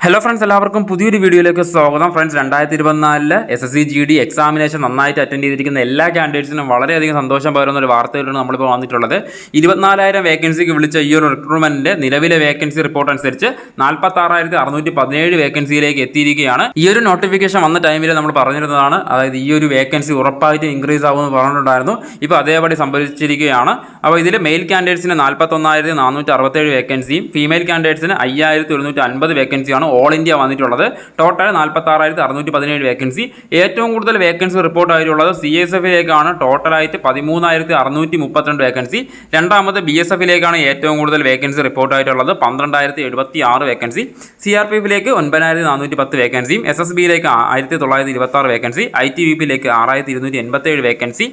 Hello friends, എല്ലാവർക്കും പുതിയൊരു വീഡിയോയിലേക്ക് സ്വാഗതം. ഫ്രണ്ട്സ്, 2024 SSC GD എക്സാമിനേഷൻ നന്നായിട്ട് അറ്റൻഡ് ചെയ്തിരിക്കുന്ന എല്ലാ കാൻഡിഡേറ്റ്സിനും വളരെയധികം സന്തോഷം പകരുന്ന ഒരു വാർത്തയിലാണ് നമ്മളിപ്പോൾ വന്നിട്ടുള്ളത്. 24,000 വേക്കൻസിക്ക് വിളിച്ച ഈ ഒരു റിക്രൂട്ട്മെന്റിന്റെ നിലവിലെ വേക്കൻസി റിപ്പോർട്ട് അനുസരിച്ച് 46,617 വേക്കൻസിയിലേക്ക് എത്തിയിരിക്കുകയാണ്. ഈ ഒരു നോട്ടിഫിക്കേഷൻ വന്ന ടൈമിൽ നമ്മൾ പറഞ്ഞിരുന്നതാണ്, അതായത് ഈ ഒരു വേക്കൻസി ഉറപ്പായിട്ട് ഇൻക്രീസ് ആവുമെന്ന് പറഞ്ഞിട്ടുണ്ടായിരുന്നു. ഇപ്പോൾ അതേപടി സംഭവിച്ചിരിക്കുകയാണ്. അപ്പോൾ ഇതിൽ മെയിൽ കാൻഡിഡേറ്റ്സിന് 41,467 വേക്കൻസിയും ഫീമെയിൽ കാൻഡിഡേറ്റ്സിന് 5,150 വേക്കൻസിയാണ് ഓൾ ഇന്ത്യ വന്നിട്ടുള്ളത്. Total 46,617 vacancy. ഏറ്റവും കൂടുതൽ വേക്കൻസി റിപ്പോർട്ട് ആയിട്ടുള്ളത് CSFിലേക്കാണ്. ടോട്ടലായിട്ട് 13,632 വേക്കൻസി. രണ്ടാമത് BSFിലേക്കാണ് ഏറ്റവും കൂടുതൽ വേക്കൻസി റിപ്പോർട്ട് ആയിട്ടുള്ളത്, 12,076 വേക്കൻസി. CRPFിലേക്ക് 9,410 വേക്കൻസിയും SSBയിലേക്ക് 1,926 വേക്കൻസി. ITBPയിലേക്ക് 6,287 വേക്കൻസി.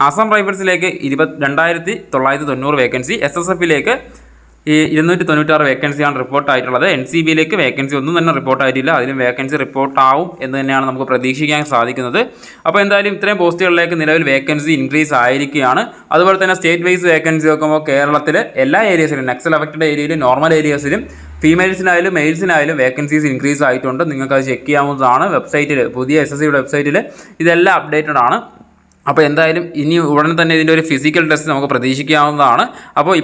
അസം റൈഫിൾസിലേക്ക് 2,990 വേക്കൻസി. SSFിലേക്ക് 296 വേക്കൻസിയാണ് റിപ്പോർട്ട് ആയിട്ടുള്ളത്. NCBയിലേക്ക് വേക്കൻസി ഒന്നും തന്നെ റിപ്പോർട്ട് ആയിട്ടില്ല. അതിലും വേക്കൻസി റിപ്പോർട്ട് ആവും എന്ന് തന്നെയാണ് നമുക്ക് പ്രതീക്ഷിക്കാൻ സാധിക്കുന്നത്. അപ്പോൾ എന്തായാലും ഇത്രയും പോസ്റ്റുകളിലേക്ക് നിലവിൽ വേക്കൻസി ഇൻക്രീസ് ആയിരിക്കുകയാണ്. അതുപോലെ തന്നെ സ്റ്റേറ്റ് വൈസ് വേക്കൻസി നോക്കുമ്പോൾ കേരളത്തിൽ എല്ലാ ഏരിയസിലും, നക്സൽ അഫക്റ്റഡ് ഏരിയയിലും നോർമൽ ഏരിയസിലും ഫീമെയിൽസിനായാലും മെയിൽസിനായാലും വേക്കൻസീസ് ഇൻക്രീസ് ആയിട്ടുണ്ട്. നിങ്ങൾക്കത് ചെക്ക് ചെയ്യാവുന്നതാണ്. വെബ്സൈറ്റിൽ, പുതിയ SSCയുടെ വെബ്സൈറ്റിൽ ഇതെല്ലാം അപ്ഡേറ്റഡ് ആണ്. അപ്പോൾ എന്തായാലും ഇനി ഉടനെ തന്നെ ഇതിൻ്റെ ഒരു ഫിസിക്കൽ ടെസ്റ്റ് നമുക്ക് പ്രതീക്ഷിക്കാവുന്നതാണ്. അപ്പോൾ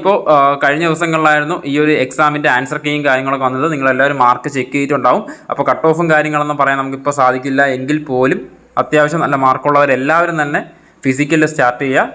കഴിഞ്ഞ ദിവസങ്ങളിലായിരുന്നു ഈ ഒരു എക്സാമിൻ്റെ ആൻസർ കീയും കാര്യങ്ങളൊക്കെ വന്നത്. നിങ്ങളെല്ലാവരും മാർക്ക് ചെക്ക് ചെയ്തിട്ടുണ്ടാവും. അപ്പോൾ കട്ട് ഓഫും കാര്യങ്ങളൊന്നും പറയാൻ നമുക്കിപ്പോൾ സാധിക്കില്ല. എങ്കിൽ പോലും അത്യാവശ്യം നല്ല മാർക്കുള്ളവരെല്ലാവരും തന്നെ ഫിസിക്കലിൽ സ്റ്റാർട്ട് ചെയ്യുക.